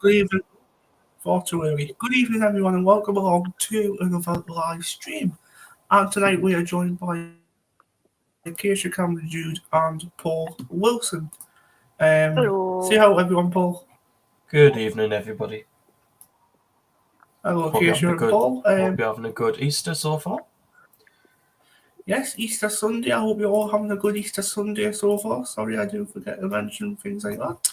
Good evening. Far too early. Good evening, everyone, and welcome along to another live stream. And tonight we are joined by Acacia, Cameron, Jude, and Paul Wilson. Hello. Say hello, everyone, Paul. Good evening, everybody. Hello, Hope you're Acacia and having Paul. hope you're having a good Easter so far. Yes, Easter Sunday. I hope you're all having a good Easter Sunday so far. Sorry, I do forget to mention things like that.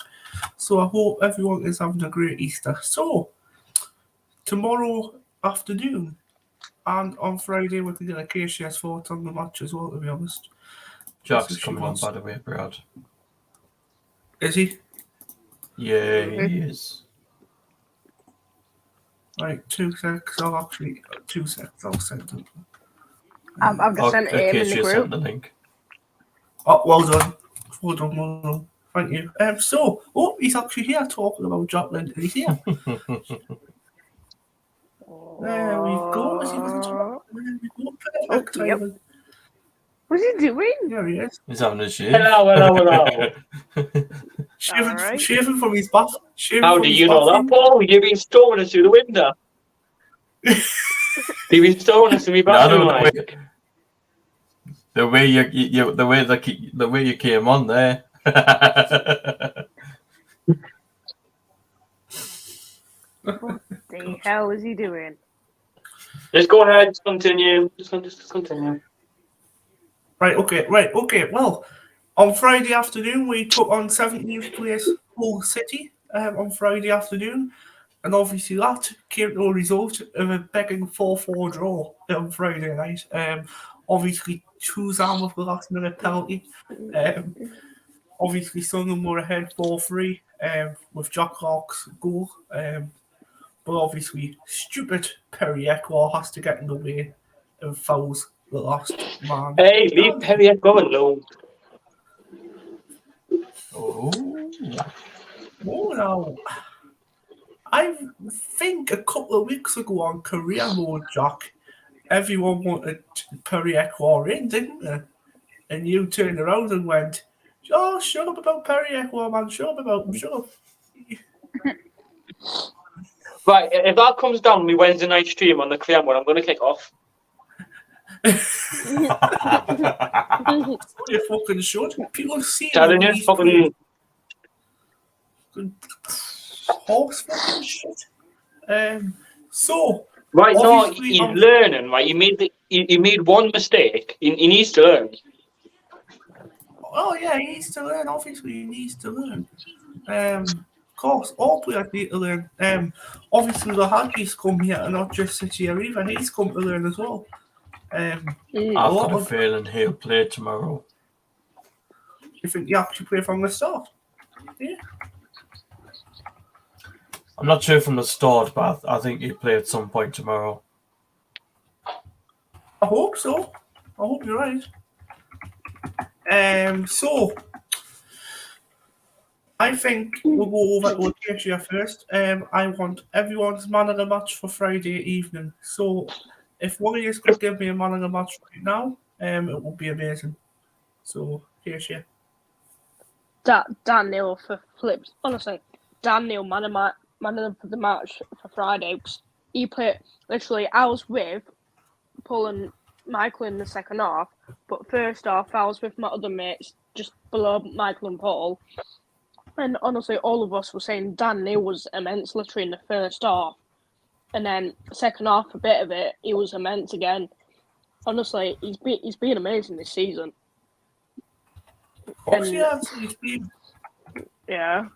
So I hope everyone is having a great Easter. So, tomorrow afternoon and on Friday we can get Acacia's thoughts on the match as well, to be honest. Jack's coming on, by the way, Brad. Is he? Yeah, he is. Right, 2 seconds. I'll send him. I've just sent him in the Acacia group. sent the link. Oh, well done. Well done. Thank you. He's actually here talking about Jack Linton. He's here. There we go. Is he with us? There we go. Perfect timing. What's he doing? There he is. He's having a shave. Hello. Shaving from his bath. How do you know that, Paul? You've been storing us through the window. You've been storing us through my bathroom. The way you came on there. What the hell is he doing? Just go ahead. Just continue. Just continue. Right, okay. Well, on Friday afternoon, we took on 17th place Hull City on Friday afternoon. And obviously that came to a result of a begging 4-4 draw on Friday night. Obviously, Tuzan with the last minute penalty. Obviously, Sunderland were ahead 4-3 with Jack Clark's goal. But obviously, stupid Perry Ekwar has to get in the way and fouls the last man. Hey, leave Perry Ekwar alone. Oh, no. I think a couple of weeks ago on Career Mode, Jack, everyone wanted Perry Ekwar in, didn't they? And you turned around and went, "Oh, shut up about Perry Ekwar, man. Shut up about him. Shut up." Right, if that comes down me Wednesday night stream on the Career Mode, I'm going to kick off. You fucking should. People see Telling you, fucking horse fucking shit. So right, no, he's learning. Right, he made one mistake. He needs to learn. Oh yeah, he needs to learn. Obviously, he needs to learn. Of course, all players need to learn. Obviously, the Hadji's come here and not just sit here either. He's come to learn as well. I've got a feeling he'll play tomorrow. You think he actually play from the start? Yeah. I'm not sure from the start, but I think he'll play at some point tomorrow. I hope so. I hope you're right. So I think we'll go over to Acacia first. I want everyone's man of the match for Friday evening. So if one of you could give me a man of the match right now, it would be amazing. So Acacia. Dan Neil for flips. Honestly, Dan Neil, man of the match for Friday. He played literally. I was with Paul and Michael in the second half, but first half I was with my other mates just below Michael and Paul. And honestly, all of us were saying Dan Neil was immense literally in the first half. And then second half, a bit of it, he was immense again. Honestly, he's been amazing this season. Yeah.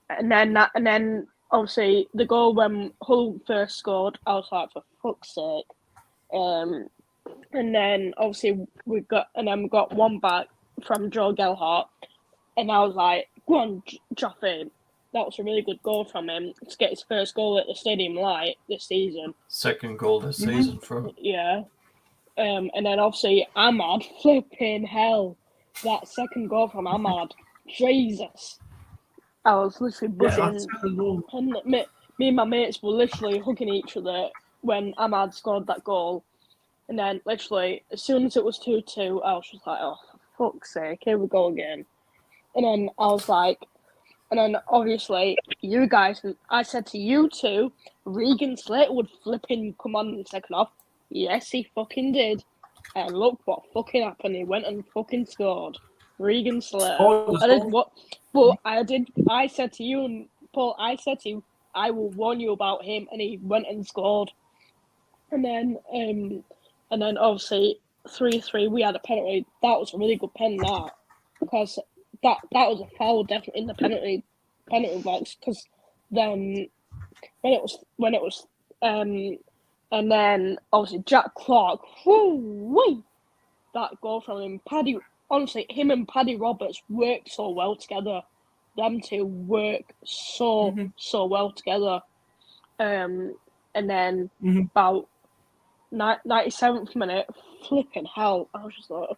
And then obviously the goal when Hull first scored, I was like, for fuck's sake. And then obviously we got one back from Joe Gelhardt, and I was like, go on, Joffin. That was a really good goal from him to get his first goal at the Stadium Light this season. Second goal this season for him. Yeah. And then obviously Ahmad, flipping hell. That second goal from Ahmad. Jesus. I was literally buzzing. And me and my mates were literally hugging each other when Ahmad scored that goal. And then literally, as soon as it was 2-2, I was just like, oh, for fuck's sake, here we go again. And then I was like, And then obviously you guys, I said to you two, Regan Slater would flipping come on in the second half. Yes, he fucking did. And look what fucking happened. He went and fucking scored. Regan Slater. Oh, I did what? But I did. I said to you and Paul. I said to you, I will warn you about him, and he went and scored. And then obviously 3-3. We had a penalty. That was a really good pen. That because that was a foul definitely in the penalty box. Because then when it was and then obviously Jack Clark. Woo-wee, that goal from him. Paddy. Honestly, him and Paddy Roberts work so well together. Them two work so well together. And then about 97th minute, flipping hell, I was just like,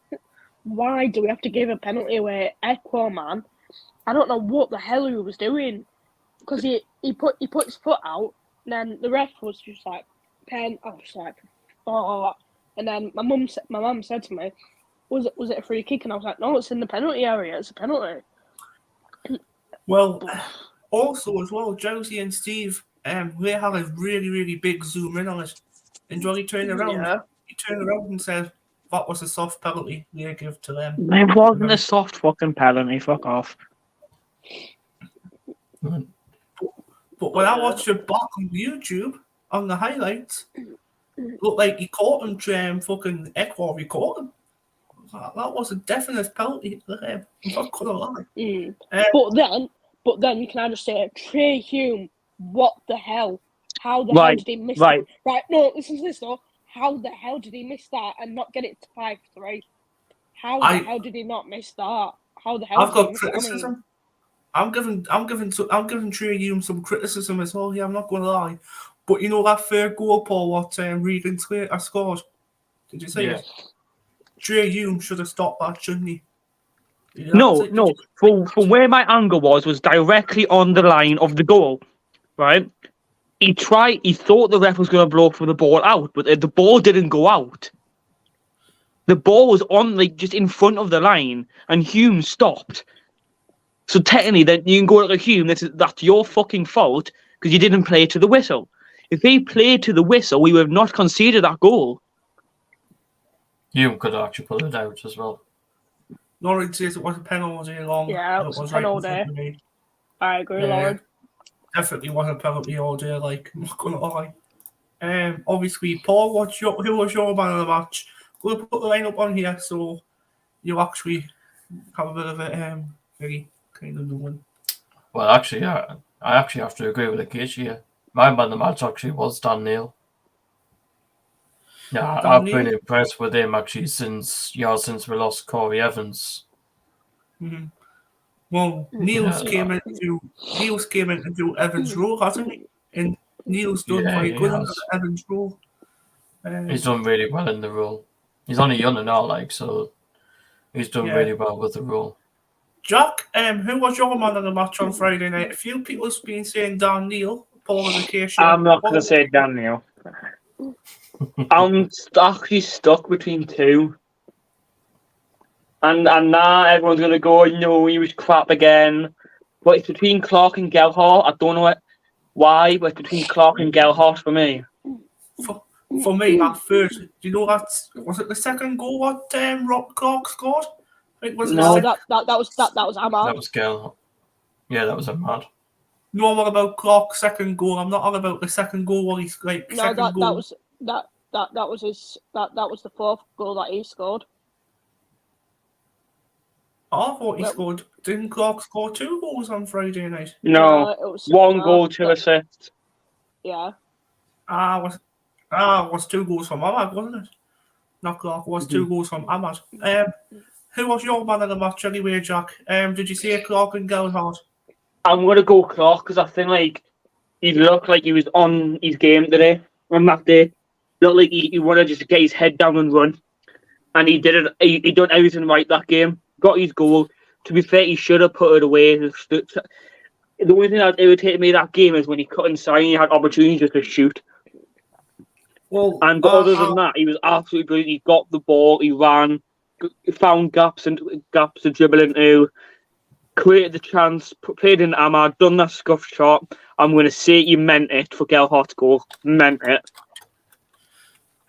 why do we have to give a penalty away? Echo, man, I don't know what the hell he was doing, because he put his foot out, and then the ref was just like, pen. I was like, oh, and then my mum said to me, was it a free kick? And I was like, no, it's in the penalty area. It's a penalty. Well, also as well, Josie and Steve, they had a really, really big zoom in on it. And Johnny turned around. Yeah. He turned around and said, that was a soft penalty they give to them. It wasn't a soft fucking penalty. Fuck off. But when I watched it back on YouTube, on the highlights, it looked like he caught him, fucking Echo, he caught him. That was a definite penalty for him. I'm not gonna lie. But then, can I just say, Trey Hume, what the hell? How the hell did he miss that? Right, no, listen to this though. How the hell did he miss that and not get it to 5-3? How the hell did he not miss that? How the hell? I've got criticism. I'm giving Trey Hume some criticism as well. Yeah, I'm not gonna lie. But you know that third goal, Paul, what Regan Slater scored? Did you see it? Trey Hume should have stopped that, shouldn't he? No. From where my angle was directly on the line of the goal, right? He thought the ref was going to blow for the ball out, but the ball didn't go out. The ball was on, just in front of the line, and Hume stopped. So technically, then you can go like Hume, that's your fucking fault, because you didn't play to the whistle. If he played to the whistle, we would have not conceded that goal. Hume could actually pull it out as well. Lauren says it was a penalty along. Yeah, it was a penalty. I agree, Lauren. Definitely was a penalty all day, like, I'm not gonna lie. Obviously, Paul, who was your man of the match? We'll put the lineup on here so you actually have a bit of a very kind of new one. Well, actually, I actually have to agree with Acacia. My man of the match actually was Dan Neil. Yeah, I've been impressed with him actually since we lost Corey Evans. Mm-hmm. Well, Neil's came into Evans' role, hasn't he? And Neil's done very good in Evans' role. He's done really well in the role. He's only young and all, so he's done really well with the role. Jack, who was your man of the match on Friday night? A few people's been saying Dan Neil, Paul and Acacia. I'm not going to say Dan Neil. I'm actually stuck between two. And now everyone's going to go, no, he was crap again. But it's between Clark and Gelhart. I don't know why, but it's between Clark and Gelhart for me. For me, at first, do you know was it the second goal what Rob Clark scored? That was Ahmad. That was Gelhart. Yeah, that was Ahmad. No, I'm on about Clark's second goal. I'm not on about the second goal where he's like second goal. That was the fourth goal that he scored. I thought he scored. Didn't Clark score 2 goals on Friday night? No, it was 1 goal, 2 assists. Yeah. Was 2 goals from Ahmad, wasn't it? Not Clark. Was 2 goals from Ahmad. Who was your man of the match anyway, Jack? Did you see Clark and Gelhart? I'm gonna go Clark because I think he looked like he was on his game today. On that day, looked like he wanted just to get his head down and run, and he did it. He done everything right that game. Got his goal. To be fair, he should have put it away. The only thing that irritated me that game is when he cut inside and he had opportunities just to shoot. Well, but other than that, he was absolutely brilliant. He got the ball, he ran, found gaps to dribble into. created the chance, played in Ahmad, done that scuff shot. I'm going to say you meant it for Gelhart's goal. Meant it.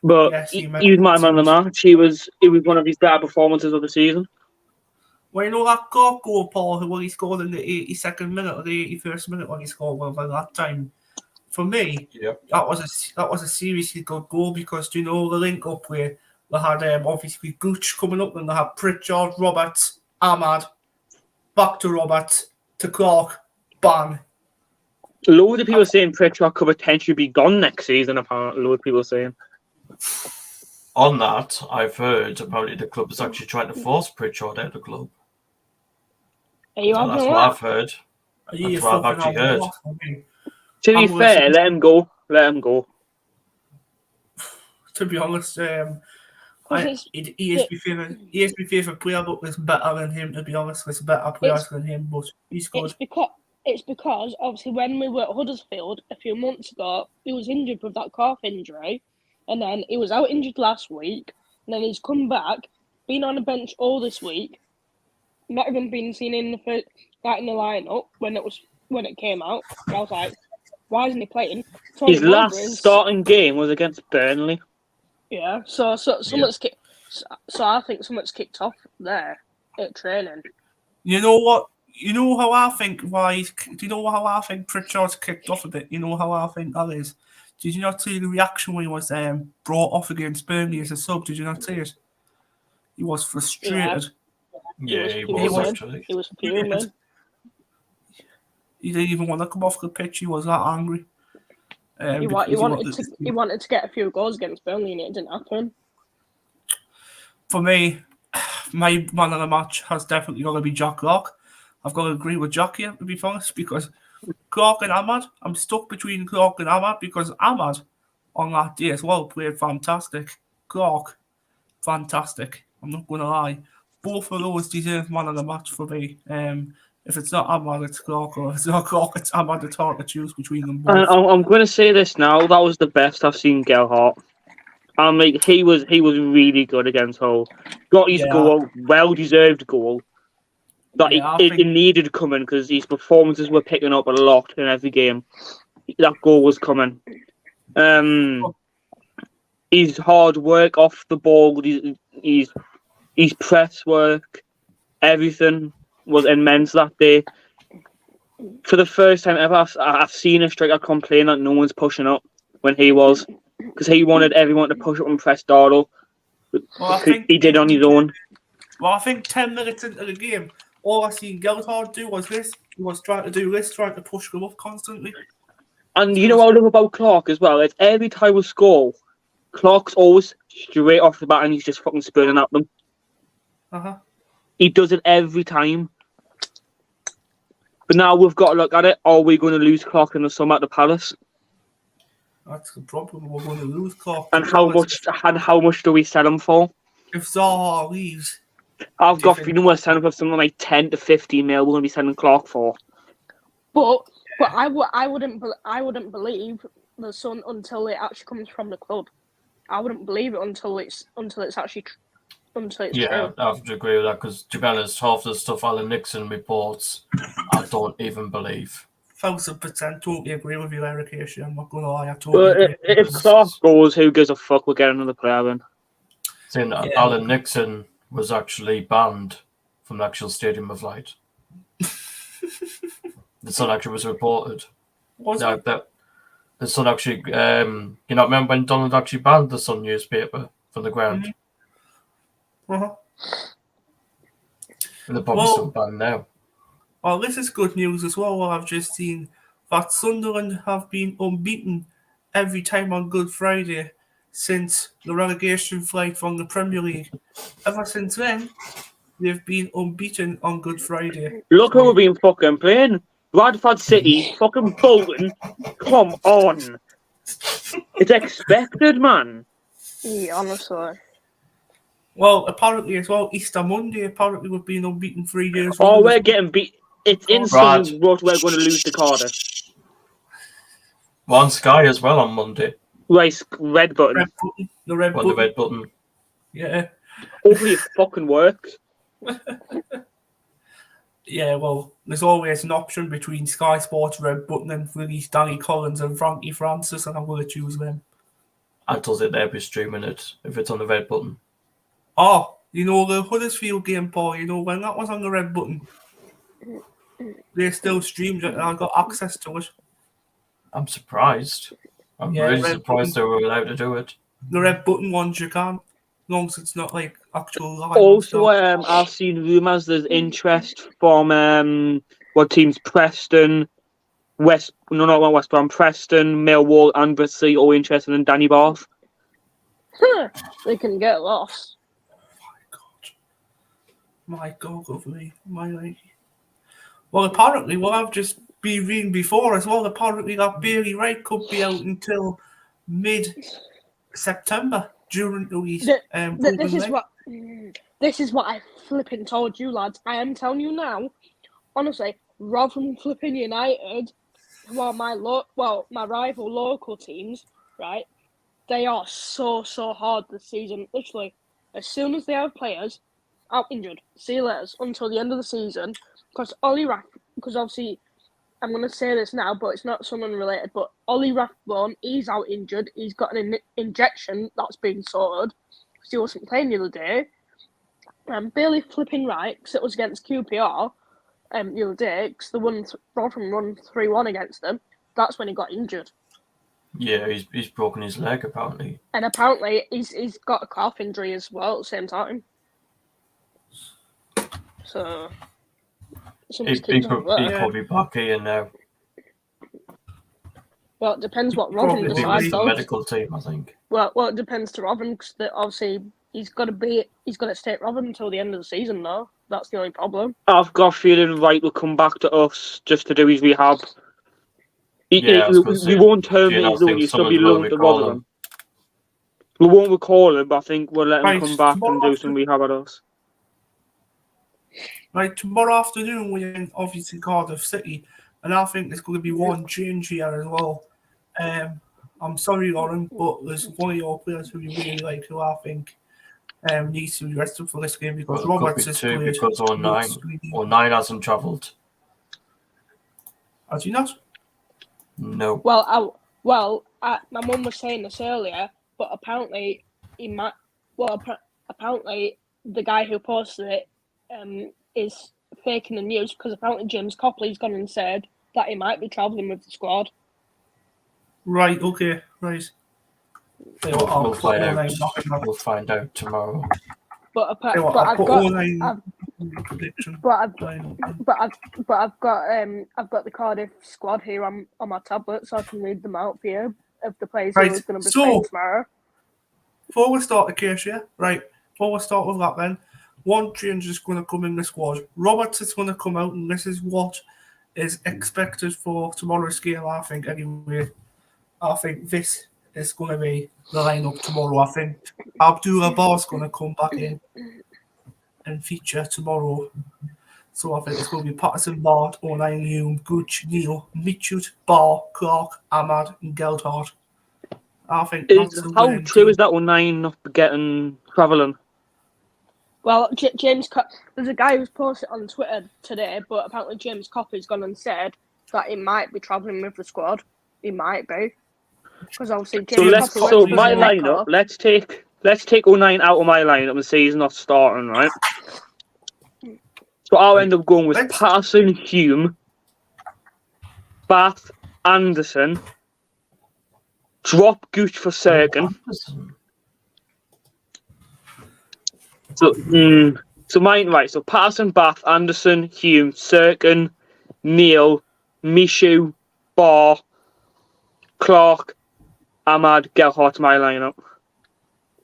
But Yes, he was my man of the match. It was one of his better performances of the season. Well, you know that goal, Paul, where he scored in the 82nd minute or the 81st minute when he scored well that time. For me, that was a seriously good goal because do you know the link up where they had obviously Gooch coming up and they had Pritchard, Roberts, Ahmad, back to Roberts, to Clark, bang. Loads of people saying Pritchard could potentially be gone next season, apparently. Loads of people saying. On that, I've heard apparently the club is actually trying to force Pritchard out of the club. Are you That's what I've heard. That's what I've actually heard. To be fair, let him go. Let him go. To be honest, he is my favourite player, but there's better than him, to be honest. There's better players than him, but he's good. It's because, obviously, when we were at Huddersfield a few months ago, he was injured with that calf injury, and then he was out injured last week, and then he's come back, been on the bench all this week, not even been seen in the lineup when it came out. And I was like, why isn't he playing? His last starting game was against Burnley. Yeah, so something's kicked. So I think something's kicked off there at training. You know what? You know how I think do you know how I think Pritchard's kicked off a bit? You know how I think that is? Did you not see the reaction when he was brought off against Burnley as a sub? Did you not see it? He was frustrated. Yeah, he was actually. He was fuming. He didn't even want to come off the pitch. He was that angry. He wanted to get a few goals against Burnley, and it didn't happen. For me, my man of the match has definitely got to be Jack Clark. I've got to agree with Jack here, to be honest, because Clark and Ahmad, I'm stuck between Clark and Ahmad because Ahmad, on that day as well, played fantastic. Clark, fantastic. I'm not going to lie. Both of those deserve man of the match for me. If it's not Ahmad, it's Clark, or if it's not Clark, it's Ahmad. It's hard to choose between them both. I'm going to say this now. That was the best I've seen Gelhart. He was really good against Hull. Got his goal, well-deserved goal. That it needed coming because his performances were picking up a lot in every game. That goal was coming. His hard work off the ball, his press work, everything was immense that day. For the first time ever, I've seen a striker complain that no one's pushing up when he was, because he wanted everyone to push up and press Dardo. He did on his own. Well, I think 10 minutes into the game, all I seen Gelhard do was this. He was trying to push them up constantly. And you know what I love about Clark as well? It's every time we score, Clark's always straight off the bat and he's just fucking spurning at them. He does it every time. But now we've got to look at it. Are we going to lose Clark in the summer at the Palace? That's the problem. We're going to lose Clark. And how much do we sell him for? If Zaha leaves, I've got feeling we're selling for something like 10 to 15 mil. We're going to be selling Clark for. But I wouldn't believe the Sun until it actually comes from the club. I wouldn't believe it until it's actually true. I have to agree with that because, to be honest, half the stuff Alan Nixon reports, I don't even believe. 1,000% totally agree with you, Eric. Acacia. I'm not going to lie. I totally agree. If Clark goes, who gives a fuck? We'll get another player in. Saying that Alan Nixon was actually banned from the actual Stadium of Light. The Sun actually was reported. The Sun actually, you know, remember when Donald actually banned the Sun newspaper from the ground? Mm-hmm. And they're probably still banned now. Well, this is good news as well. I've just seen that Sunderland have been unbeaten every time on Good Friday since the relegation flight from the Premier League. Ever since then, they've been unbeaten on Good Friday. Look who we've been fucking playing. Bradford City, fucking Bolton. Come on. It's expected, man. Yeah, honestly. Well, apparently as well, Easter Monday, apparently we've been unbeaten 3 days. Oh, we're getting beat. It's insane what we're going to lose to Cardiff. We're on Sky as well on Monday. Right, red button. The red button. Yeah. Hopefully it fucking works. Yeah, well, there's always an option between Sky Sports Red Button and release Danny Collins and Frankie Francis, and I'm going to choose them. I does it, they'll be streaming it if it's on the Red Button. Oh, you know the Huddersfield game, Paul, you know when that was on the Red Button? They still streamed it and I got access to it. I'm surprised. I'm really surprised they were allowed to do it. The Red Button ones you can, as long as it's not like actual live. Also, I've seen rumours there's interest from what teams? Preston, not West Brom, Preston, Millwall, and Bristol all interested in Danny Barth. They can get lost. My God, lovely. My lady. Well, apparently, what I've just been reading before as well, apparently that Bailey Wright could be out until mid-September during the This is what I flipping told you, lads. I am telling you now, honestly, rather than flipping United, who are my rival local teams, right? They are so hard this season. Literally, as soon as they have players out injured, see you later until the end of the season. Because obviously, I'm going to say this now, but it's not someone related. But Ollie Rathbone, he's out injured. He's got an injection that's been sorted because he wasn't playing the other day. Bailey flipping Wright, because it was against QPR the other day, because Rotherham won 3-1 against them. That's when he got injured. Yeah, he's broken his leg apparently. And apparently he's got a calf injury as well at the same time. So he could be back here now. Well, it depends what Robin decides. It's the medical team, I think. Well, it depends to Robin because obviously he's got to stay at Robin until the end of the season. Though that's the only problem. I've got a feeling Wright will come back to us just to do his rehab. We won't terminate his loan. He'll still be loaned to Rotherham. We won't recall him, but I think we'll let him come back and do some rehab at us. Right, tomorrow afternoon we're in obviously Cardiff City, and I think there's going to be one change here as well. I'm sorry, Lauren, but there's one of your players who you really like who I think needs to be rested for this game because Roberts is played. Because O9 hasn't travelled. Has he not? No. Well, my mum was saying this earlier, but apparently he might. Well, apparently the guy who posted it is faking the news because apparently James Copley's gone and said that he might be travelling with the squad. Right. Okay. Right. We'll find out tomorrow. But I've got the Cardiff squad here on my tablet, so I can read them out for you of the players who are going to be playing tomorrow. Before we start, Acacia, before we start with that then, one change is going to come in the squad. Roberts is going to come out, and this is what is expected for tomorrow's game, I think, anyway. I think this is going to be the lineup tomorrow. I think Abdullah Bar's going to come back in and feature tomorrow. So I think it's going to be Patterson, Bart, O9, Hume, Gooch, Neil, Mitchell, Bar, Clark, Ahmad, and Geldhard. I think how true is that O9 not getting travelling? Well, there's a guy who's posted on Twitter today, but apparently James Copley's gone and said that he might be travelling with the squad. He might be. Because obviously my lineup, let's take O9 out of my lineup and say he's not starting, right? So I'll end up going with Patterson, Hume, Bath, Anderson, drop Gooch for Serkin. So mine, right, so Patterson, Bath, Anderson, Hume, Serkin, Neil, Mishu, Barr, Clark, Ahmad, Gelhart, my lineup.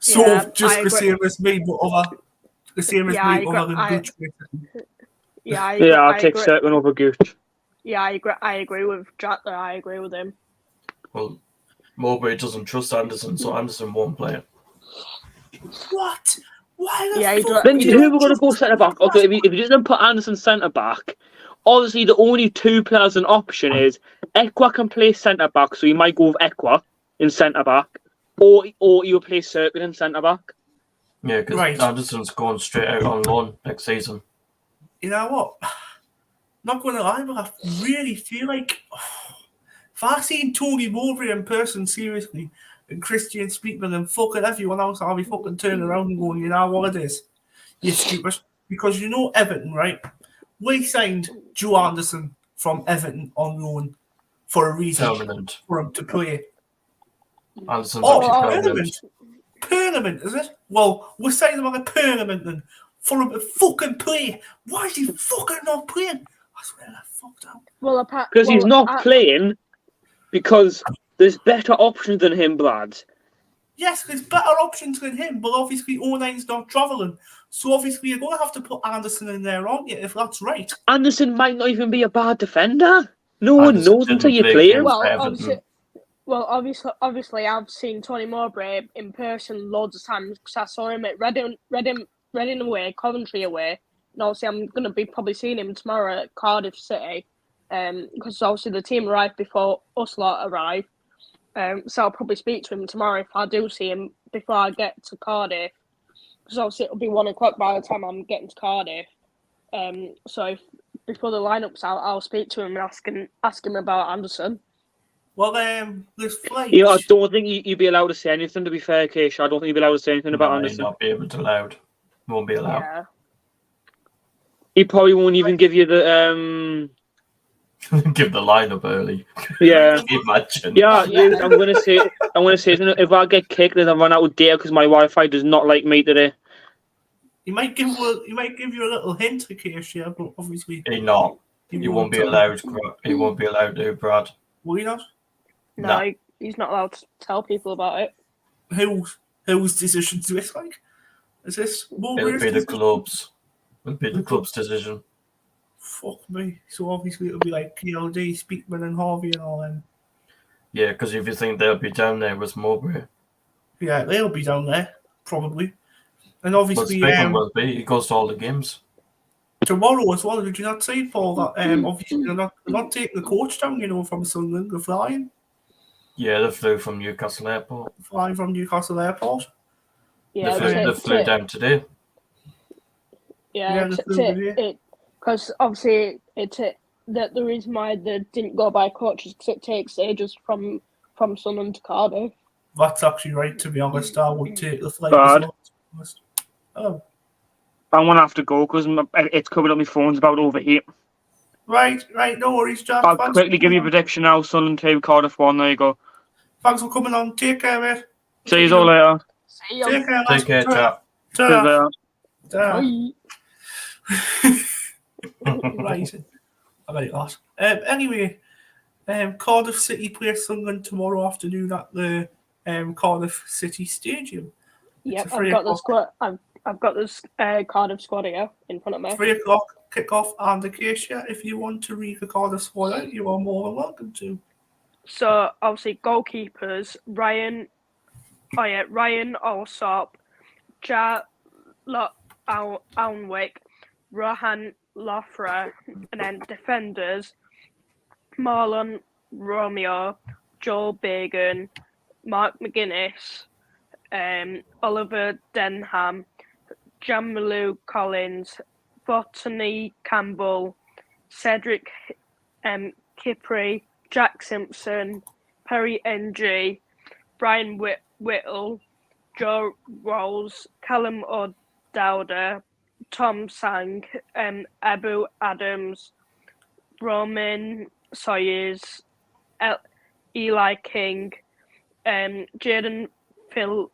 So just the same as me, but the same as me, other than Gooch. I'll take Serkin over Gooch. Yeah, I agree with Jack there. I agree with him. Well, Mowbray doesn't trust Anderson, so Anderson won't play it. What? Why? Then who we're going to go centre back? Okay, if you just put Anderson centre back, obviously the only two players an option is Ekwa can play centre back, so you might go with Ekwa in centre back, or you play Serkin in centre back. Yeah, because Anderson's going straight out on loan next season. You know what? not going to lie, but I really feel like if I seen Tony Mowbray in person, seriously, and Christian Speakman and fucking everyone else, I'll be fucking turning around and going, you know what it is? You're stupid. Because you know Everton, right? We signed Joe Anderson from Everton on loan for a reason. Permanent. For him to play. Anderson's Oh, actually permanent. Permanent, is it? Well, we're signing him on a permanent then. For him to fucking play. Why is he fucking not playing? I swear I fucked up. Well, Because he's not playing because there's better options than him, Brad. Yes, there's better options than him, but obviously O9's not travelling. So obviously you're going to have to put Anderson in there, aren't you, if that's right? Anderson might not even be a bad defender. No one knows until you play him. Well, obviously, I've seen Tony Mowbray in person loads of times because I saw him at Reading away, Coventry away, and obviously I'm going to be probably seeing him tomorrow at Cardiff City, because obviously the team arrived before us lot arrive. So I'll probably speak to him tomorrow if I do see him before I get to Cardiff, because obviously it'll be 1 o'clock by the time I'm getting to Cardiff. So if before the lineup's out, I'll speak to him and ask him about Anderson. Well, this flight. You know, I don't think you'd be allowed to say anything. To be fair, Acacia, I don't think you'd be allowed to say anything about Anderson. Not be able to allowed. Won't be allowed. Yeah. He probably won't even give you the give the lineup early. Yeah. Imagine. Yeah, I'm gonna say if I get kicked and I run out of data because my Wi-Fi does not like me today. He might give you a little hint, Acacia, but obviously He not. He won't be allowed. He won't be allowed to, Brad. Will he not? No, he's not allowed to tell people about it. Whose decision is this like? Is this It'll be the club's. It'll be the club's decision. Fuck me. So obviously it'll be like KLD, Speakman and Harvey and all them. Yeah, because if you think they'll be down there with Mowbray. Yeah, they'll be down there, probably. And obviously Speakman will be. He goes to all the games. Tomorrow as well, did you not say, Paul, that obviously they're not taking the coach down, you know, from Sunderland, they're flying. Yeah, they flew from Newcastle Airport. Flying from Newcastle Airport. Yeah, they flew down today. Yeah, because obviously the reason why they didn't go by coach is because it takes ages from Sunderland to Cardiff. That's actually right, to be honest. I would take the flight as well. Oh. I'm going to have to go because it's covered up my phone's about overheat. Right, no worries, Jack. I'll quickly give you a prediction now. Sunderland 2, Cardiff 1. There you go. Thanks for coming on. Take care, mate. See you all later. See you. Take care, Jack. Right. I like that. Anyway, Cardiff City play Sunderland tomorrow afternoon at the Cardiff City Stadium. Yep, I've got the squad. I've got this Cardiff squad here in front of me. 3 o'clock kickoff, and Acacia, if you want to read the Cardiff squad out, you are more than welcome to. So obviously goalkeepers: Ryan Alsop, Ja Alnwick, Rohan Lothra, and then defenders: Marlon Romeo, Joel Bagan, Mark McGuinness, Oliver Denham, Jamilu Collins, Botany Campbell, Cedric Kipri, Jack Simpson, Perry NG, Brian Whittle, Joe Rolls, Callum O'Dowda, Tom Sang, Abu Adams, Roman Sawyers, Eli King, Jaden Phil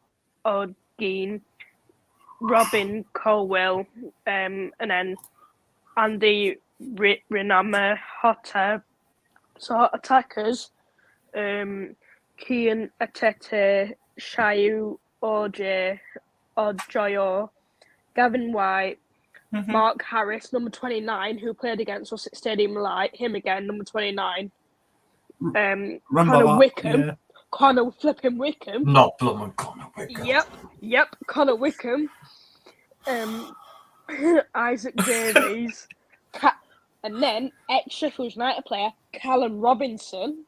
O'Geen, Robin Colwell, and then Andy Renama Hotter. So attackers, Kian Atete, Shayu Ojoyo, Gavin White, Mark Harris, number 29, who played against us at Stadium Light, him again, number 29. Connor Wickham. Yeah. Connor flipping Wickham. Not blooming Connor Wickham. Yep, Connor Wickham. Isaac Davies. And then ex-Sheffield United player, Callum Robinson.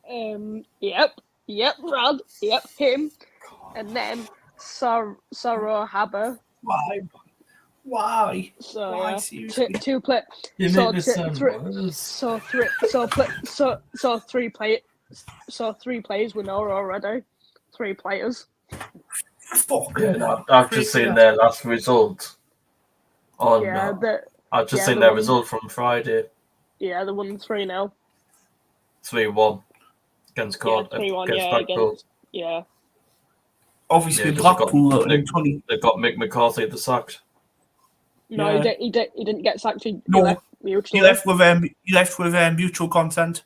Yep, Brad. Yep, him. And then Sorrow Haber. Why? So Why, yeah, seriously? two play. You So make me sound worse. So three players we know already. 3 players. Fuck. Yeah, no, I've just seen their last result. Oh Yeah, no. I've just yeah, seen the their one- result from Friday. Yeah, they won 3-0. 3-1 against Yeah, 3-1. against Yeah, Blackpool. yeah. Obviously, Yeah, 'cause Blackpool they in 20. they got Mick McCarthy the sacked. No, Yeah. he didn't get sacked. He No, left mutually. He left with mutual consent.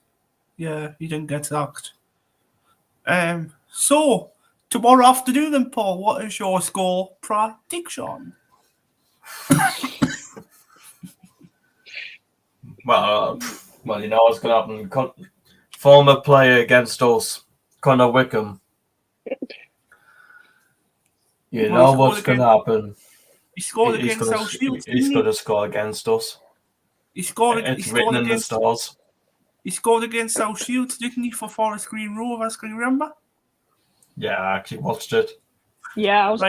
Yeah, he didn't get sacked. So tomorrow afternoon, then, Paul, what is your score prediction? Well, you know what's going to happen. Former player against us, Connor Wickham. You know what's going to happen. He scored against South Shields. He's going to score against us. It's written in the stars. He scored against South Shields, didn't he, for Forest Green Rovers? Can you remember? Yeah, I actually watched it. Yeah, I was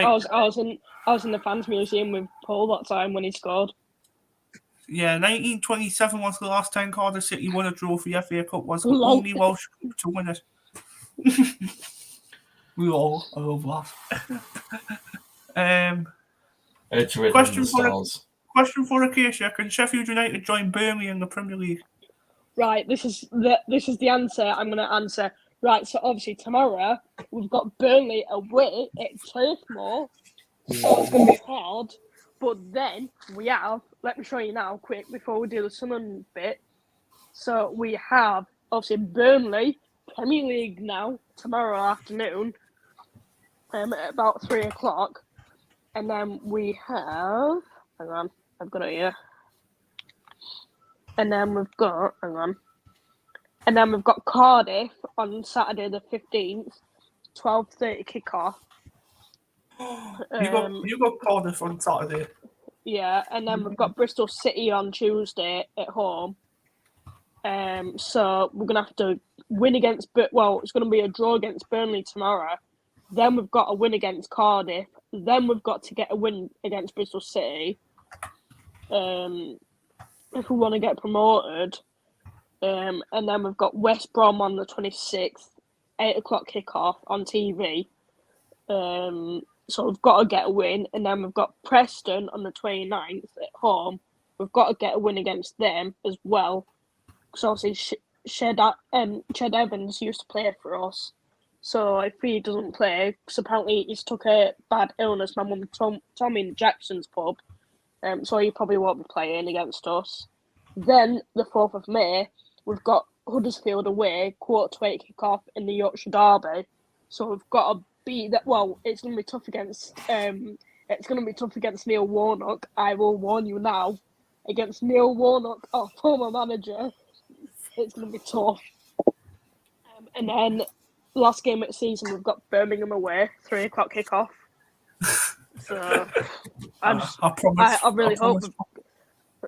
in the fans museum with Paul that time when he scored. Yeah, 1927 was the last time Cardiff City won a trophy. FA Cup was the Lol. only Welsh group to win it. We all love that. It's written in the stars. Question for Acacia: can Sheffield United join Burnley in the Premier League? Right, this is the answer I'm going to answer. Right, so obviously tomorrow we've got Burnley away at Turfmoor, so it's going to be hard. But then we have, let me show you now, quick, before we do the Sunderland bit. So we have, obviously, Burnley, Premier League now, tomorrow afternoon, at about 3 o'clock. And then we have, hang on, I've got it here. And then we've got, Cardiff on Saturday the 15th, 12:30 kickoff. You got Cardiff on Saturday. Yeah, and then we've got Bristol City on Tuesday at home. So we're gonna have to win against, it's gonna be a draw against Burnley tomorrow. Then we've got a win against Cardiff. Then we've got to get a win against Bristol City. If we want to get promoted. And then we've got West Brom on the 26th, 8 o'clock kickoff on TV. So we've got to get a win. And then we've got Preston on the 29th at home. We've got to get a win against them as well. Because obviously Ched Evans used to play for us. So if he doesn't play, because apparently he's took a bad illness, my mum told me in Jackson's pub. So he probably won't be playing against us. Then the 4th of May, we've got Huddersfield away, 7:45 kickoff in the Yorkshire Derby. So we've got to beat that. Well, it's going to be tough against. It's going to be tough against Neil Warnock. I will warn you now. Against Neil Warnock, our former manager, it's going to be tough. And then last game of the season, we've got Birmingham away, 3 o'clock kickoff. So I really hope.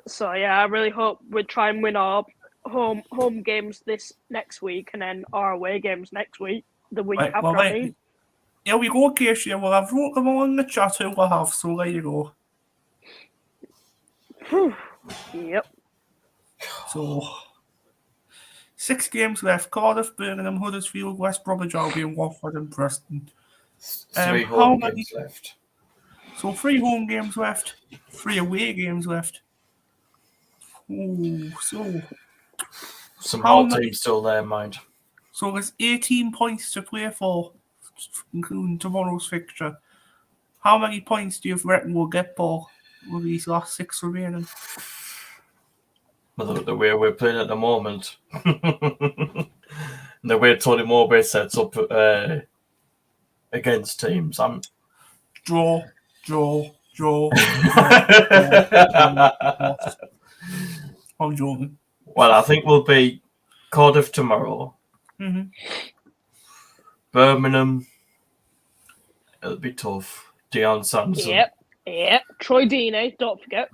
So yeah, I really hope we try and win our home games this next week, and then our away games next week. The week after. I mean. Yeah, we go, Acacia. Well, I've wrote them all in the chat who we'll have, so there you go. Yep. So 6 games left: Cardiff, Birmingham, Huddersfield, West Bromwich Albion, Watford, and Preston. 3 home games left. So 3 home games left, 3 away games left. Ooh, so some hard teams still there, mind. So there's 18 points to play for, including tomorrow's fixture. How many points do you reckon we'll get, Paul, with these last 6 remaining? Well, the way we're playing at the moment, the way Tony Mowbray sets up against teams, I'm draw. I'm joking. Well, I think we'll beat Cardiff tomorrow. Mm-hmm. Birmingham, it'll be tough. Dion Sanderson. Yep. Troy Deeney, don't forget.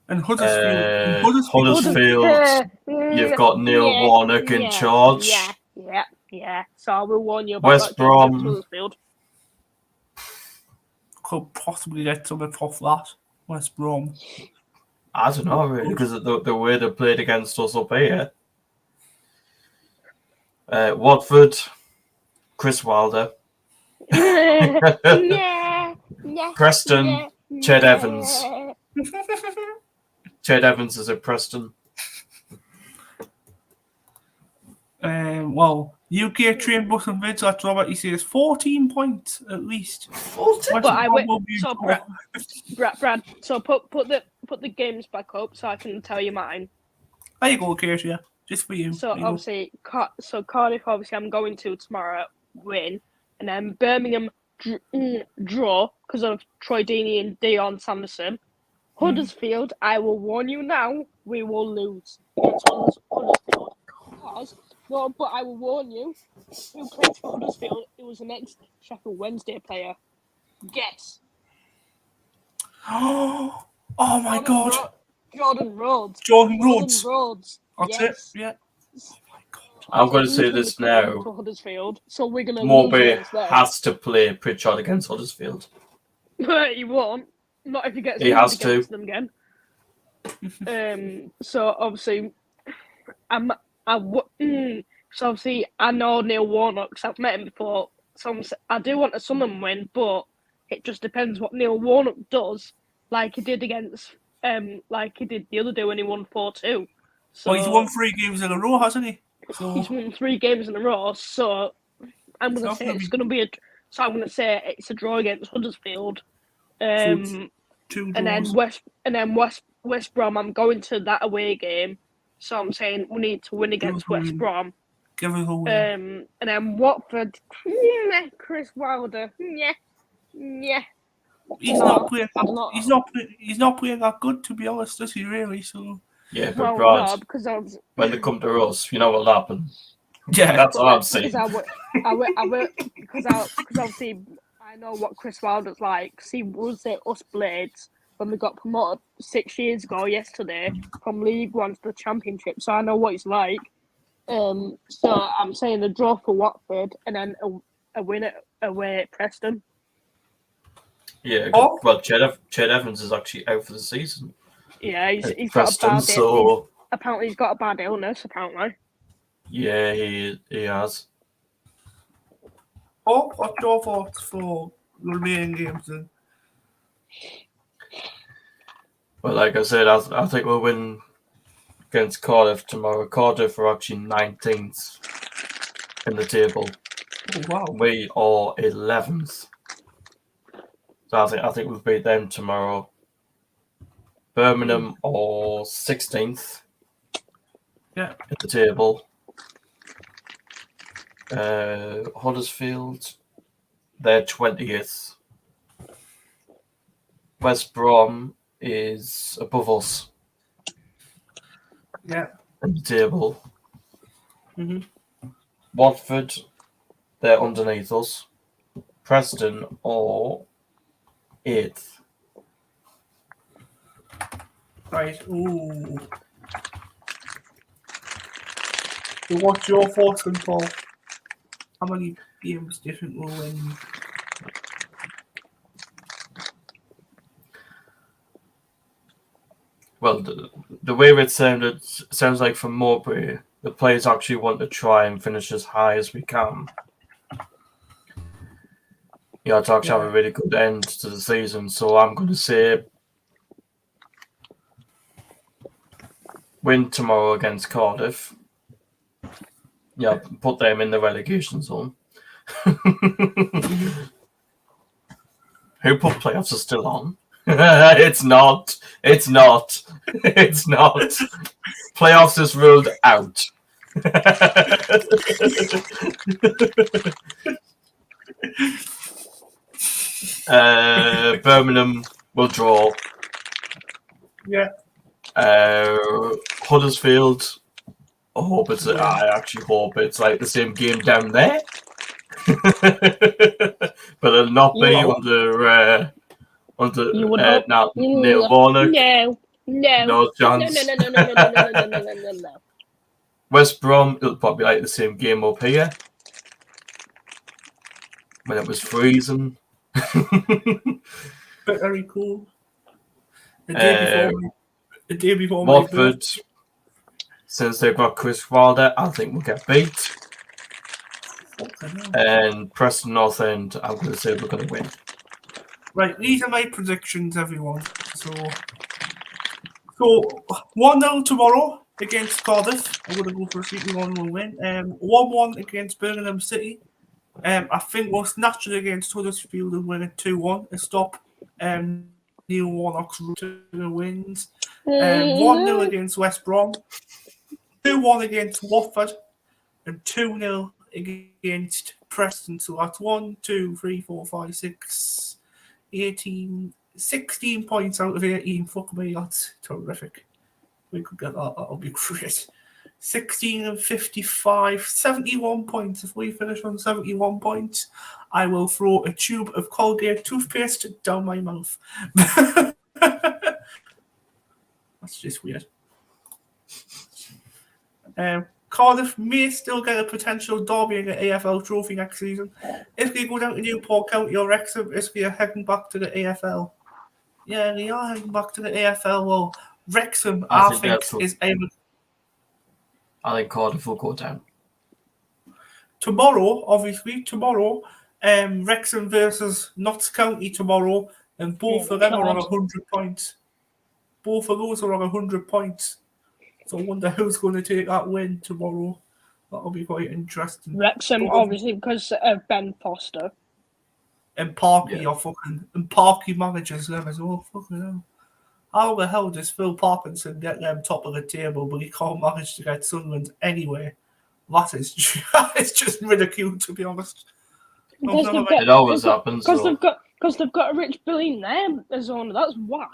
And Huddersfield. Huddersfield. You've got Neil Warnock in charge. Yeah. So I will warn you about West Brom. Huddersfield. Could possibly get something off that. West Brom. I don't know, really, because of the way they played against us up here. Watford, Chris Wilder. Yeah. Preston, Ched Evans. Ched Evans is at Preston. Well, UK train bus and vids, that's Robert, he says 14 points at least. 14? But I went. will be So Brad. So put the games back up so I can tell you mine. There you go, Acacia. Just for you. So There you go. obviously, Cardiff. Obviously, I'm going to tomorrow. Win, and then Birmingham draw because of Troy Deeney and Dion Sanderson. Huddersfield, I will warn you now, we will lose against Huddersfield. But I will warn you, who played for Huddersfield? It was the next Sheffield Wednesday player. Guess. Oh my God. Jordan Rhodes. Jordan Rhodes. That's Yes. it. Yeah. Oh my God. I'm going to say this now. To Huddersfield, so we're going to lose Mowbray against them. has to play Pritchard against Huddersfield. But he won't. Not if he gets He has against to. them again. So obviously, so obviously I know Neil Warnock because I've met him before. So I do want a Sunderland win, but it just depends what Neil Warnock does, like he did against, like he did the other day when he won 4-2. So Well, he's won 3 games in a row, hasn't he? So he's won 3 games in a row. So I'm gonna say it's gonna be a. So I'm gonna say it's a draw against Huddersfield. Two And draws. then West Brom. I'm going to that away game, so I'm saying we need to win against West Brom. Give us a win. And then Watford. Chris Wilder. He's not playing that good, to be honest, does he really? So yeah, but Brad, no, because when they come to us, you know what'll happen. yeah, That's all I'm saying. Because obviously I know what Chris Wilder's like. See, was it us Blades when we got promoted 6 years ago yesterday from League One to the Championship? So I know what he's like. So I'm saying a draw for Watford and then a win away at Preston. Yeah, well, Ched Evans is actually out for the season. Yeah, he's Preston, got a bad so apparently he's got a bad illness. Apparently. yeah, he has. What's your thoughts for the remaining games then? Well, like I said, I think we'll win against Cardiff tomorrow. Cardiff are actually 19th in the table. Oh wow. We are 11th. So I think we'll beat them tomorrow. Birmingham are 16th. Yeah. In the table. Huddersfield, they're 20th. West Brom is above us. Yeah. In the table. Mm-hmm. Watford, they're underneath us. Preston are 8th. Right. Ooh. So what's your thoughts on Paul? How many games do you think we'll win? Well, the way it sounds like from Mowbray, the players actually want to try and finish as high as we can. To actually have a really good end to the season. So I'm going to say win tomorrow against Cardiff. Yeah, put them in the relegation zone. Who put playoffs are still on? It's not. Playoffs is ruled out. Birmingham will draw. Yeah. Huddersfield. I actually hope it's like the same game down there. But it'll not be under Neil Warnock. No chance. No. West Brom, it'll probably like the same game up here when it was freezing. Very cool. The day before my birthday. Watford, since they've got Chris Wilder, I think we'll get beat. And Preston North End, I'm going to say we're going to win. Right, these are my predictions, everyone. So 1-0 tomorrow against Cardiff. I'm going to go for a City 1-1 win. 1-1 against Birmingham City. I think we'll snatch it against Huddersfield and win it 2-1 and stop Neil Warnock's route to the wins. 1-0 against West Brom. 2-1 against Watford. And 2-0 against Preston. So that's 1, 2, 3, 4, 5, 6, 18, 16 points out of 18. Fuck me, that's terrific. We could get that. That'll be great. 16 and 55, 71 points. If we finish on 71 points, I will throw a tube of Colgate toothpaste down my mouth. That's just weird. Cardiff may still get a potential derby in the AFL trophy next season. If they go down to Newport County or Wrexham, if they are heading back to the AFL. Yeah, they are heading back to the AFL. Well, Wrexham, I think is able. I think Cardiff will go down. Tomorrow, Wrexham versus Notts County tomorrow, and both of them are on 100 points. Both of those are on 100 points. So I wonder who's going to take that win tomorrow. That'll be quite interesting. Wrexham, obviously, because of Ben Foster. And Parky and Parky manages them as well. Fucking hell. How the hell does Phil Parkinson get them top of the table, but he can't manage to get Sunderland anyway? That is just ridicule, to be honest. It always happens. Because they've got a rich billionaire as owner. That's why.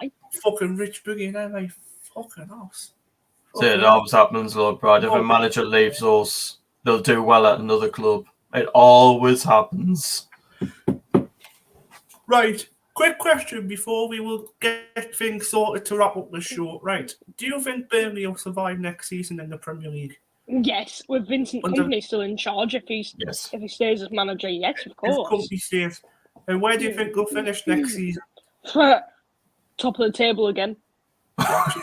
Fucking rich billionaire, mate. Fucking ass. It always happens, Lord Brad. If a manager leaves us, they'll do well at another club. It always happens. Right. Quick question before we will get things sorted to wrap up the show. Right. Do you think Burnley will survive next season in the Premier League? Yes, with Vincent Kompany still in charge. If he stays as manager, yes, of course. If Kompany stays. And where do you think they'll finish next season? Top of the table again. I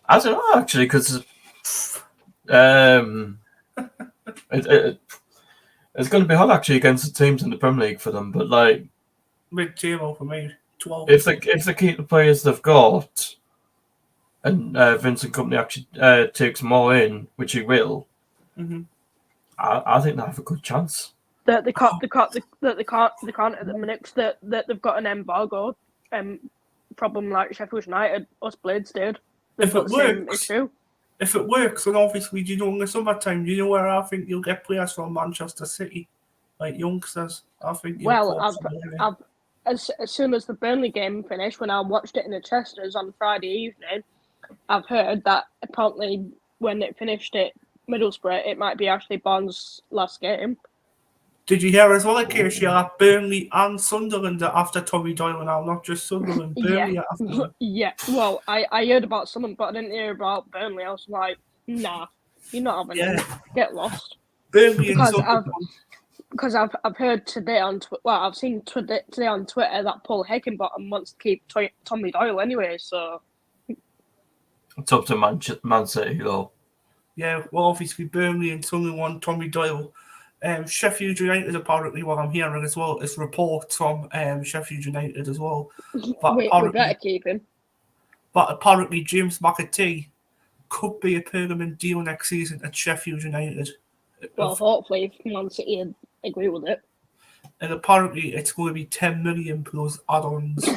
don't know, actually, because it's going to be hard, actually, against the teams in the Premier League for them. But, like, mid-table for me, 12. If they keep the players they've got, and Vincent Kompany actually takes more in, which he will, I think they have a good chance. That they can't at the minute that they've got an embargo problem like Sheffield United, us Blades did. If it works, and obviously, in the summertime, do you know where I think you'll get players from Manchester City, like youngsters? I think. I've as soon as the Burnley game finished, when I watched it in the Chesters on Friday evening, I've heard that apparently when it finished at Middlesbrough, it might be Ashley Barnes' last game. Did you hear as well, Acacia, Burnley and Sunderland after Tommy Doyle now, not just Sunderland, Burnley after. Yeah, well, I heard about Sunderland, but I didn't hear about Burnley. I was like, nah, you're not having it. Get lost. Burnley and Sunderland. Because I've heard today on I've seen today on Twitter that Paul Heckingbottom wants to keep Tommy Doyle anyway, so. It's up to Man City, though. Yeah, well, obviously, Burnley and Sunderland want Tommy Doyle. Sheffield United, apparently, what I'm hearing as well, is reports from Sheffield United as well. We better keep him. But apparently, James McAtee could be a permanent deal next season at Sheffield United. Well, hopefully, if Man City agree with it. And apparently, it's going to be 10 million plus add-ons.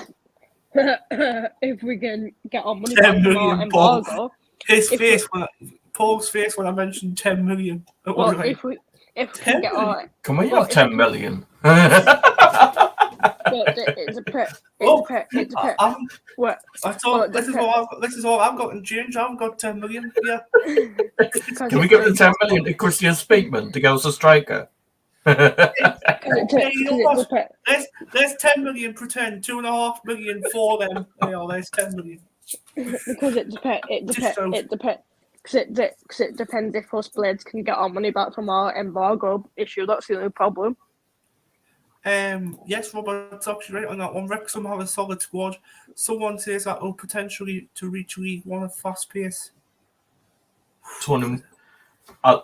If we can get our money back from our embargo. Paul's face when I mentioned 10 million. Well, like, if we can get our... Can we have 10 million? This is all I've got in change. I haven't got 10 million. Yeah. Can we give the 10 million to Christian Speakman to go as a striker? There's 10 million. Pretend 2.5 million for them. There's 10 million. Because it depends if us Blades can get our money back from our embargo issue. That's the only problem. Yes, Robert's actually right on that one. Wrexham have a solid squad. Someone says that will potentially to reach League One at fast pace. Tottenham. I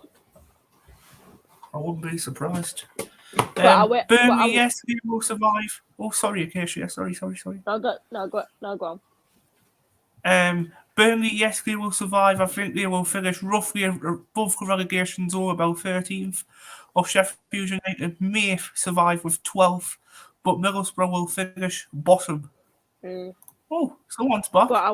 wouldn't be surprised. Burnley, yes, they will survive. Oh, sorry, Acacia. Sorry. No, go on. Burnley, yes, they will survive. I think they will finish roughly above the relegation zone, about 13th. Or Sheffield United may survive with 12th, but Middlesbrough will finish bottom. Oh, someone's back. But I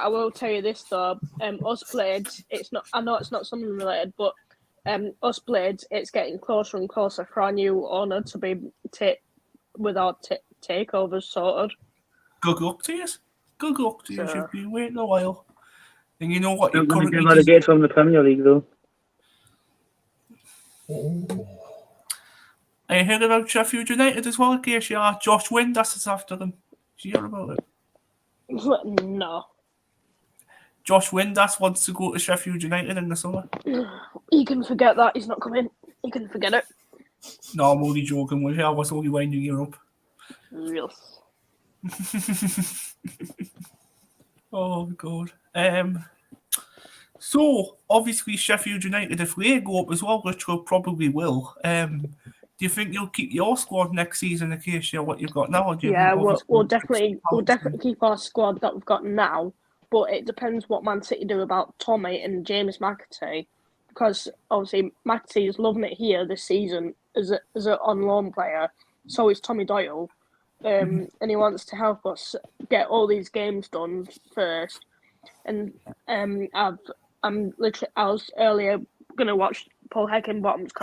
will tell you this though. Us Blades, it's not. I know it's not something related, but us Blades, it's getting closer and closer for our new owner to be with our takeovers sorted. Good luck to you. Good luck to you. You've been waiting a while, and you know what? You're going to get relegated from the Premier League, though. I heard about Sheffield United as well, Acacia. Josh Windass is after them. Did you hear about it? No. Josh Windass wants to go to Sheffield United in the summer. You can forget that. He's not coming. You can forget it. No, I'm only joking with you. I was only winding you up. Yes. Oh, God. So, obviously, Sheffield United, if they go up as well, which we probably will, do you think you'll keep your squad next season, Acacia, what you've got now? Or do you we'll definitely keep our squad that we've got now, but it depends what Man City do about Tommy and James McAtee, because obviously McAtee is loving it here this season as an on loan player. So is Tommy Doyle, and he wants to help us get all these games done first. And I was earlier gonna watch Paul Heckingbottom's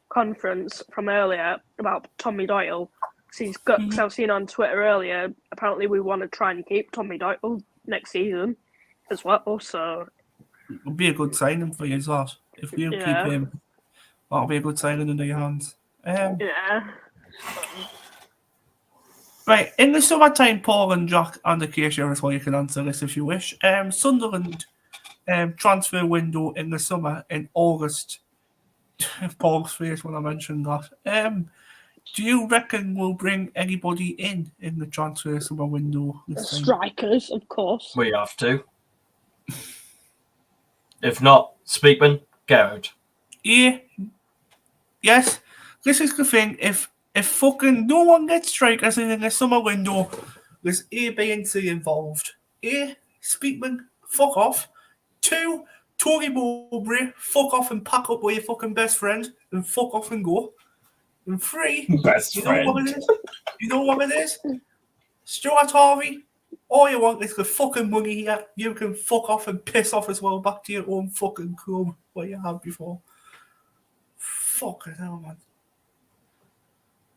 conference from earlier about Tommy Doyle. Because I've seen on Twitter earlier, apparently we want to try and keep Tommy Doyle next season as well. So it'll be a good signing for you as well. If you keep him, that'll be a good signing under your hands. Right, in the summertime, Paul and Jack and Acacia as well, you can answer this if you wish. Sunderland transfer window in the summer in August. Paul's face when I mentioned that. Do you reckon we'll bring anybody in the transfer summer window this time? Strikers, of course. We have to. If not, Speakman, get out. Yeah. Yes. This is the thing. If fucking no one gets strikers in the summer window, there's A, B, and C involved. A, Speakman, fuck off. 2, Tory Mowbray, fuck off and pack up with your fucking best friend and fuck off and go. And 3, Best friend. Know what it is? You know what it is? Stuart Harvey, all you want is the fucking money here. You can fuck off and piss off as well back to your own fucking club what you had before. Fucking hell, man.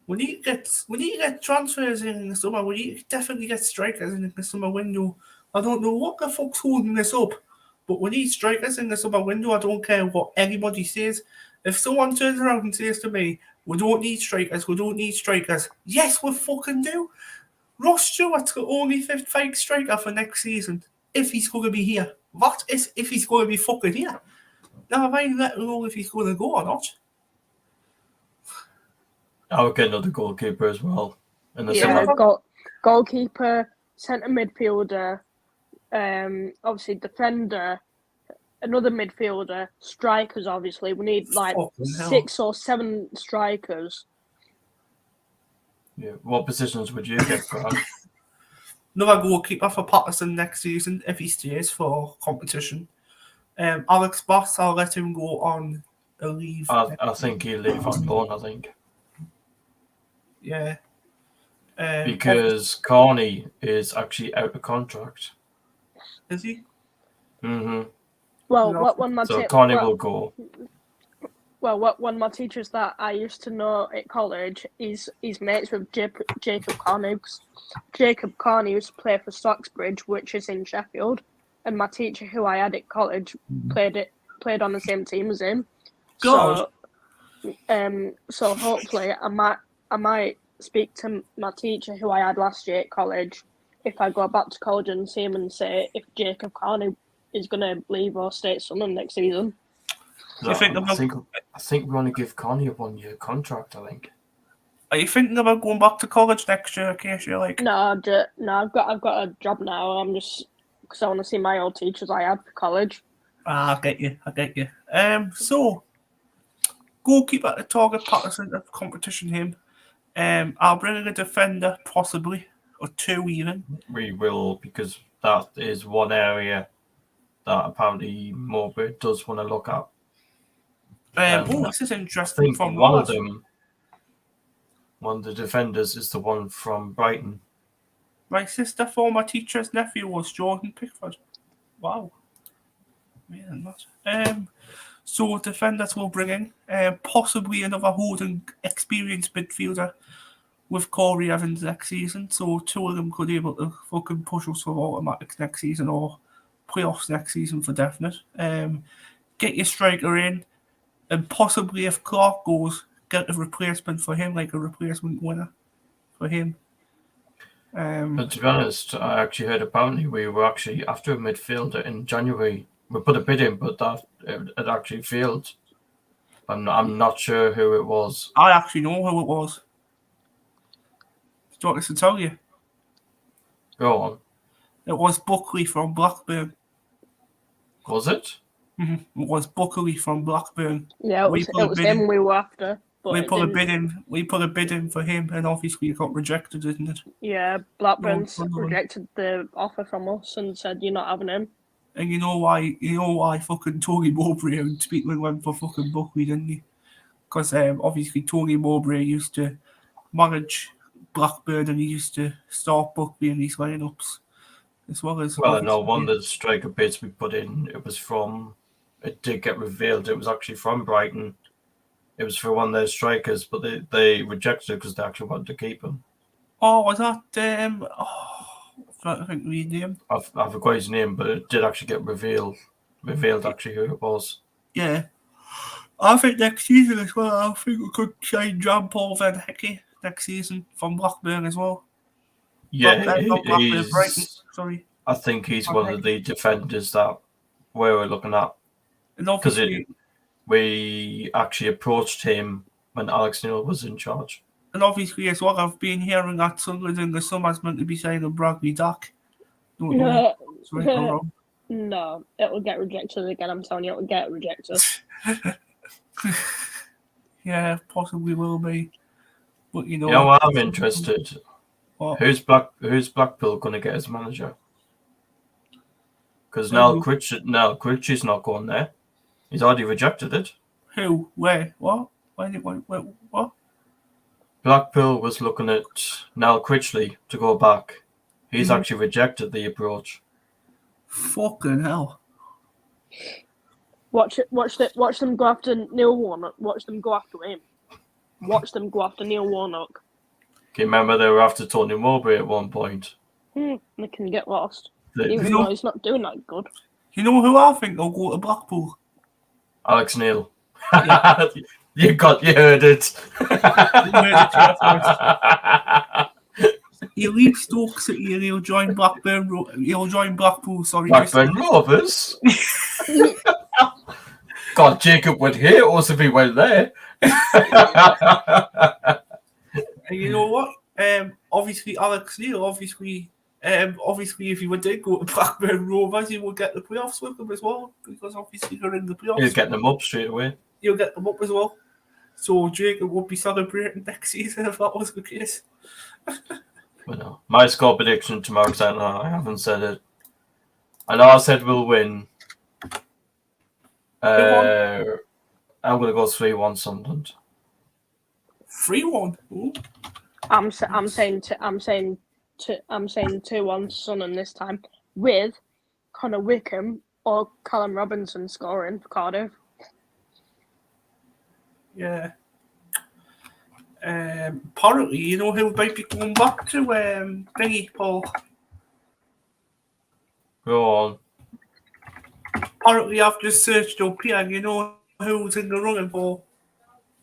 We need to get transfers in the summer. We need to definitely get strikers in the summer window. I don't know what the fuck's holding this up, but we need strikers in the summer window. I don't care what anybody says. If someone turns around and says to me, we don't need strikers. Yes, we fucking do. Ross Stewart's the only fifth striker for next season, if he's going to be here. What is if he's going to be fucking here? Now, I might let know if he's going to go or not. I would get another goalkeeper as well. In the Yeah, summer. goalkeeper, centre midfielder, obviously defender, another midfielder, strikers. Obviously, we need like 6 or 7 strikers. Yeah. What positions would you get, Brad? Another goalkeeper for Patterson next season if he stays for competition. Alex Boss, I'll let him go on a leave. I think he'll leave on loan, I think. Yeah. Because Carney is actually out of contract. Is he? Mm-hmm. Well, when my Carney will go. Well, one of my teachers that I used to know at college, he's mates with Jacob Carney. Jacob Carney used to play for Stocksbridge, which is in Sheffield, and my teacher who I had at college played on the same team as him. God. So hopefully I might speak to my teacher who I had last year at college if I go back to college and see him and say if Jacob Carney is going to leave or stay at Sunderland next season. You think I about, think we want to give Connie a 1-year contract. I think. are you thinking about going back to college next year, Acacia? Like, No, I've got a job now. I'm just because I want to see my old teachers I had for college. I get you. So goalkeeper to target Patterson of competition him. I'll bring in a defender possibly or two even. We will, because that is one area that apparently Mowbray does want to look at. This is I interesting. think From one Ross. of the defenders is the one from Brighton. My sister, former teacher's nephew, was Jordan Pickford. Wow. Man, that. So defenders will bring in possibly another holding experienced midfielder with Corey Evans next season. So two of them could be able to fucking push us for automatics next season or playoffs next season for definite. Get your striker in, and possibly if Clark goes, get a replacement for him, like a replacement winner for him. But to be honest, I actually heard apparently we were actually after a midfielder in January. We put a bid in, but that it actually failed. I'm not sure who it was. I actually know who it was. Do you want us to tell you? Go on. It was Buckley from Blackburn. Was it? Mm-hmm. It was Buckley from Blackburn. Yeah, it was him we were after. But We put a bid in. We put a bid in for him, and obviously it got rejected, didn't it? Yeah, Blackburn's No. rejected the offer from us and said you're not having him. And you know why? Fucking Tony Mowbray and Speakman went for fucking Buckley, didn't he? Because obviously Tony Mowbray used to manage Blackburn, and he used to start Buckley in these lineups, as well as. Well, no, one of the striker bids we put in, it did get revealed. It was actually from Brighton. It was for one of their strikers, but they rejected it because they actually wanted to keep him. Oh, was that I think we name. I forgot his name, but it did actually get revealed actually who it was. Yeah. I think next season as well, I think we could sign Jean Paul Van Hecke next season from Blackburn as well. Yeah, not Blackburn, Brighton, sorry. I think he's one of the defenders that we were looking at. And obviously, we actually approached him when Alex Neil was in charge. And obviously as well, I've been hearing that Sunderland in the summer's meant to be signing Bradley Dack. No, Right or wrong. no, it will get rejected again. I'm telling you, it will get rejected. Yeah, possibly will be. But You know what, I'm interested. What? Who's Blackpool going to get as manager? Because Niall Critch is not going there. He's already rejected it. Who? Where? What? What? Blackpool was looking at Niall Critchley to go back. He's actually rejected the approach. Fucking hell. Watch them go after Neil Warnock. Watch them go after him. Watch them go after Neil Warnock. Can you remember they were after Tony Mowbray at one point? They can get lost. They- Even though he's not doing that good. You know who I think will go to Blackpool? Alex Neil. You heard it. He'll leave Stoke City and he'll join Blackburn. He'll join Blackpool. Sorry, Blackburn Rovers. God, Jacob would hate us if he went there. And you know what? Obviously, Alex Neil. Obviously, if he did go to Blackburn Rovers, he will get the playoffs with them as well. Because obviously they're in the playoffs. He's getting them up straight away. He'll get them up as well. So Jacob would be celebrating next season if that was the case. But no, my score prediction tomorrow, because I haven't said it. I know I said we'll win. I'm going to go 3-1 Sunderland. 3-1. Ooh. I'm saying 2-1 Sunderland this time with Connor Wickham or Callum Robinson scoring for Cardiff. Yeah. Apparently, you know who might be going back to thingy, Paul. Go on. Apparently, I've just searched up here, and you know who's in the running for.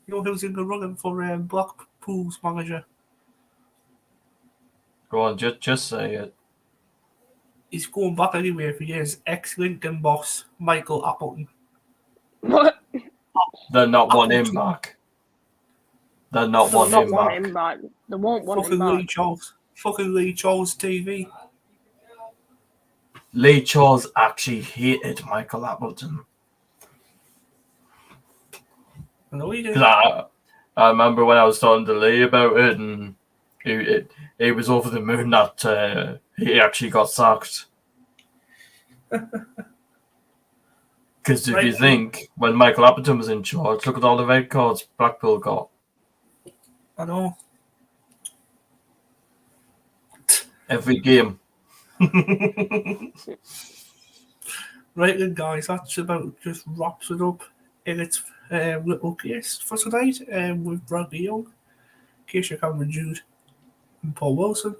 You know who's in the running for Blackpool's manager. Go on, just say it. He's going back anyway if he is. Ex-Lincoln boss Michael Appleton. What? They're not one him back. They're not They'll one not him want back. him back. They won't want him Fucking Lee back. Charles. Fucking Lee Charles TV. Lee Charles actually hated Michael Appleton. I know he did. 'Cause I remember when I was talking to Lee about it, and he was over the moon that he actually got sacked. Because if you think, when Michael Appleton was in charge, look at all the red cards Blackpool got. I know. Every game. Right then, guys, that's about just wraps it up in its little case for tonight with Bradley Young, Acacia, Cameron, Jude, and Paul Wilson.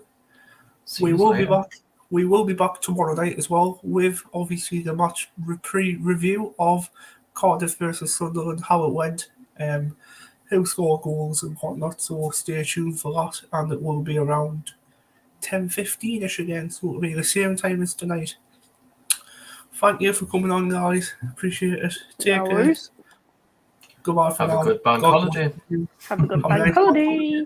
We will be back. We will be back tomorrow night as well with obviously the match review of Cardiff versus Sunderland, how it went, who scored goals and whatnot. So stay tuned for that, and it will be around 10:15ish again. So it'll be the same time as tonight. Thank you for coming on, guys. Appreciate it. Take No care. worries. Goodbye for Have now. a good bank God holiday. bless you. Have a good Have a bank nice holiday.